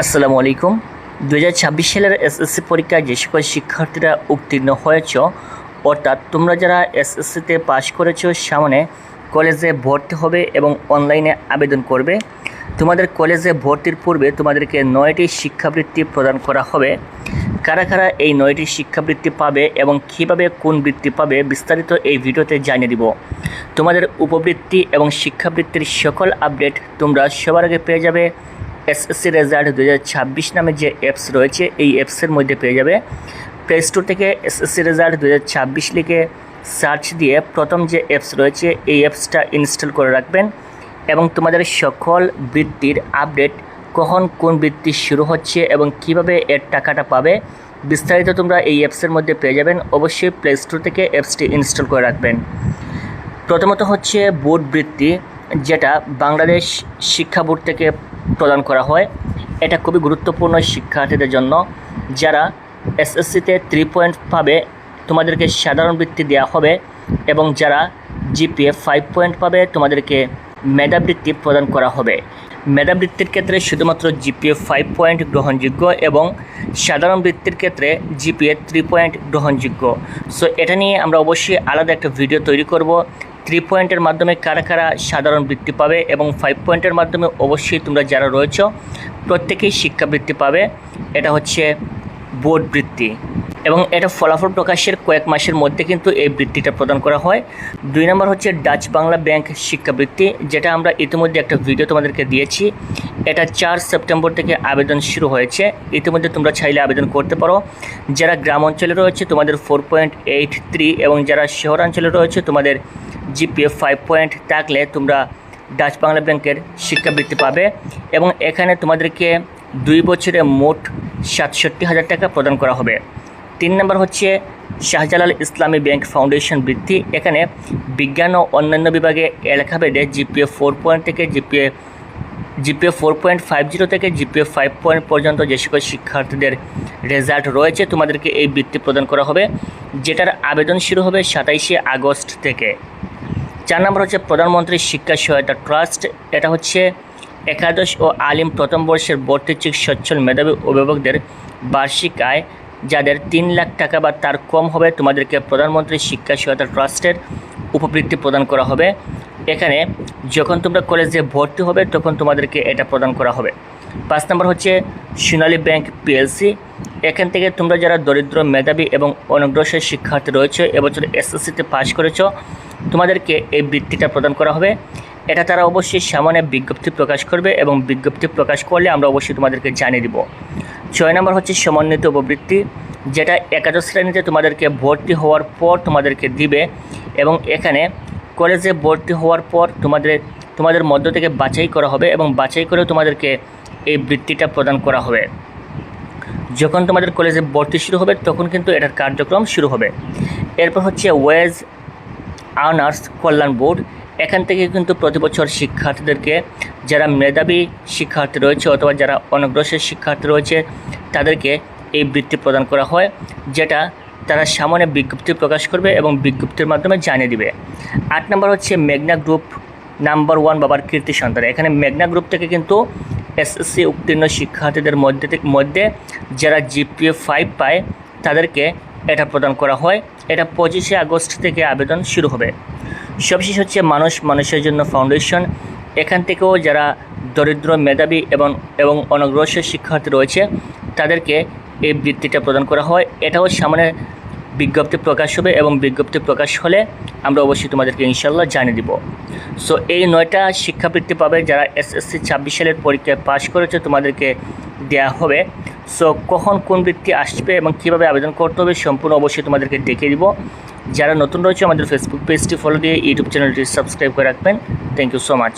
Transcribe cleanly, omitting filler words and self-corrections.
আসসালামু আলাইকুম। 2026 সালের এসএসসি পরীক্ষায় যে সকল শিক্ষার্থীরা উত্তীর্ণ হয়েছ, অর্থাৎ তোমরা যারা এসএসসিতে পাশ করেছ, সামনে কলেজে ভর্তি হবে এবং অনলাইনে আবেদন করবে। তোমাদের কলেজে ভর্তির পূর্বে তোমাদেরকে 9টি শিক্ষাবৃত্তি প্রদান করা হবে। কারা কারা এই 9টি শিক্ষাবৃত্তি পাবে এবং কীভাবে কোন বৃত্তি পাবে বিস্তারিত এই ভিডিওতে জানিয়ে দিব। তোমাদের উপবৃত্তি এবং শিক্ষাবৃত্তির সকল আপডেট তোমরা সবার আগে পেয়ে যাবে এসএসসি রেজাল্ট 2026 নামে যে অ্যাপস রয়েছে, এই অ্যাপসের মধ্যে পেয়ে যাবে। প্লে স্টোর থেকে এসএসসি রেজাল্ট 2026 লিখে সার্চ দিয়ে প্রথম যে অ্যাপস রয়েছে এই অ্যাপসটা ইনস্টল করে রাখবেন এবং তোমাদের সকল বৃত্তির আপডেট, কখন কোন বৃত্তি শুরু হচ্ছে এবং কিভাবে এর টাকাটা পাবে বিস্তারিত তোমরা এই অ্যাপসের মধ্যে পেয়ে যাবেন। অবশ্যই প্লে স্টোর থেকে অ্যাপসটি ইনস্টল করে রাখবেন। প্রথমত হচ্ছে বোর্ড বৃত্তি, যেটা বাংলাদেশ শিক্ষা বোর্ড থেকে প্রদান করা হয়। এটা খুবই গুরুত্বপূর্ণ শিক্ষার্থীদের জন্য। যারা এসএসসিতে 3 পয়েন্ট পাবে তোমাদেরকে সাধারণ বৃত্তি দেওয়া হবে এবং যারা জিপিএ 5 পয়েন্ট পাবে তোমাদেরকে মেধাবৃত্তি প্রদান করা হবে। মেধাবৃত্তির ক্ষেত্রে শুধুমাত্র জিপিএ 5 পয়েন্ট গ্রহণযোগ্য এবং সাধারণ বৃত্তির ক্ষেত্রে জিপিএ 3 পয়েন্ট গ্রহণযোগ্য। সো এটা নিয়ে আমরা অবশ্যই আলাদা একটা ভিডিও তৈরি করব। 3 পয়েন্টের মাধ্যমে কারা কারা সাধারণ বৃত্তি পাবে এবং 5 পয়েন্টের মাধ্যমে অবশ্যই তোমরা যারা রয়েছো প্রত্যেকেই শিক্ষাবৃত্তি পাবে। এটা হচ্ছে বোর্ড বৃত্তি এবং এটা ফলাফল প্রকাশের কয়েক মাসের মধ্যে কিন্তু এই বৃত্তিটা প্রদান করা হয়। 2 নম্বর হচ্ছে ডাচ বাংলা ব্যাংক শিক্ষাবৃত্তি, যেটা আমরা ইতিমধ্যে একটা ভিডিও তোমাদেরকে দিয়েছি। এটা 4 সেপ্টেম্বর থেকে আবেদন শুরু হয়েছে। ইতিমধ্যে তোমরা চাইলে আবেদন করতে পারো। যারা গ্রাম অঞ্চলে রয়েছে তোমাদের 4.83 এবং যারা শহরাঞ্চলে রয়েছে তোমাদের জিপিএ 5 পয়েন্ট থাকলে তোমরা ডাচ বাংলা ব্যাংকের শিক্ষাবৃত্তি পাবে এবং এখানে তোমাদেরকে 2 বছরে মোট 67,000 টাকা প্রদান করা হবে। 3 নম্বর হচ্ছে শাহজালাল ইসলামী ব্যাংক ফাউন্ডেশন বৃত্তি। এখানে বিজ্ঞান ও অন্যান্য বিভাগে এলাকাভেদে জিপিএ 4 পয়েন্ট থেকে জিপিএ 4.50 থেকে জিপিএ 5 পয়েন্ট পর্যন্ত যে সকল শিক্ষার্থীদের রেজাল্ট রয়েছে তোমাদেরকে এই বৃত্তি প্রদান করা হবে, যেটার আবেদন শুরু হবে 27শে আগস্ট থেকে। 4 নম্বর হচ্ছে প্রধানমন্ত্রী শিক্ষা সহায়তা ট্রাস্ট। এটা হচ্ছে একাদশ ও আলিম প্রথম বর্ষের ভর্তিচ্ছুক সচ্ছল মেধাবী অভিভাবকদের বার্ষিক আয় যাদের 3 লাখ টাকা বা তার কম হবে তোমাদেরকে প্রধানমন্ত্রী শিক্ষা সহায়তা ট্রাস্টের উপবৃত্তি প্রদান করা হবে। এখানে যখন তোমরা কলেজে ভর্তি হবে তখন তোমাদেরকে এটা প্রদান করা হবে। 5 নম্বর হচ্ছে সোনালী ব্যাংক পিএলসি। এখান থেকে তোমরা যারা দরিদ্র, মেধাবী এবং অনগ্রসর শিক্ষার্থী রয়েছে, এবছর এসএসসিতে পাশ করেছো, তোমাদেরকে এই বৃত্তিটা প্রদান করা হবে। এটা তারা অবশ্যই সামনে বিজ্ঞপ্তি প্রকাশ করবে এবং বিজ্ঞপ্তি প্রকাশ করলে আমরা অবশ্যই তোমাদেরকে জানিয়ে দিব। 6 নম্বর হচ্ছে সমন্বিত উপবৃত্তি, যেটা একাদশ শ্রেণীতে তোমাদেরকে ভর্তি হওয়ার পর তোমাদেরকে দিবে এবং এখানে কলেজে ভর্তি হওয়ার পর তোমাদের মধ্য থেকে বাছাই করা হবে এবং বাছাই করে তোমাদেরকে এই বৃত্তিটা প্রদান করা হবে। যখন তোমাদের কলেজে ভর্তি শুরু হবে তখন কিন্তু এটার কার্যক্রম শুরু হবে। এরপর হচ্ছে ওয়েজ আর্নার্স কল্যাণ বোর্ড। এখান থেকে কিন্তু প্রতি বছর শিক্ষার্থীদেরকে, যারা মেধাবী শিক্ষার্থী রয়েছে অথবা যারা অনগ্রসর শিক্ষার্থী রয়েছে তাদেরকে এই বৃত্তি প্রদান করা হয়, যেটা তারা সামনে বিজ্ঞপ্তি প্রকাশ করবে এবং বিজ্ঞপ্তির মাধ্যমে জানিয়ে দিবে। 8 নম্বর হচ্ছে মেঘনা গ্রুপ নাম্বার 1 বাবার কীর্তি সন্তান। এখানে মেঘনা গ্রুপ থেকে কিন্তু এসএসসি উত্তীর্ণ শিক্ষার্থীদের মধ্যে যারা জিপিএ 5 পায় তাদেরকে এটা প্রদান করা হয়। এটা 25শে আগস্ট থেকে আবেদন শুরু হবে। সবশেষ হচ্ছে মানুষের জন্য ফাউন্ডেশন। এখান থেকেও যারা দরিদ্র, মেধাবী এবং অনগ্রসর শিক্ষার্থী রয়েছে তাদেরকে এই বৃত্তিটা প্রদান করা হয়। এটাও সামনে বিজ্ঞপ্তি প্রকাশ হবে এবং বিজ্ঞপ্তি প্রকাশ হলে আমরা অবশ্যই তোমাদেরকে ইনশাল্লাহ জানিয়ে দিব। সো এই 9টা শিক্ষাবৃত্তি পাবে যারা এসএসসি 26 সালের পরীক্ষায় পাশ করেছে তোমাদেরকে দেওয়া হবে। সো কখন কোন বৃত্তি আসবে এবং কীভাবে আবেদন করতে হবে সম্পূর্ণ অবশ্যই তোমাদেরকে দেখিয়ে দিব। যারা নতুন রয়েছে আমাদের ফেসবুক পেজটি ফলো দিয়ে ইউটিউব চ্যানেলটি সাবস্ক্রাইব করে রাখবেন। Thank you so much.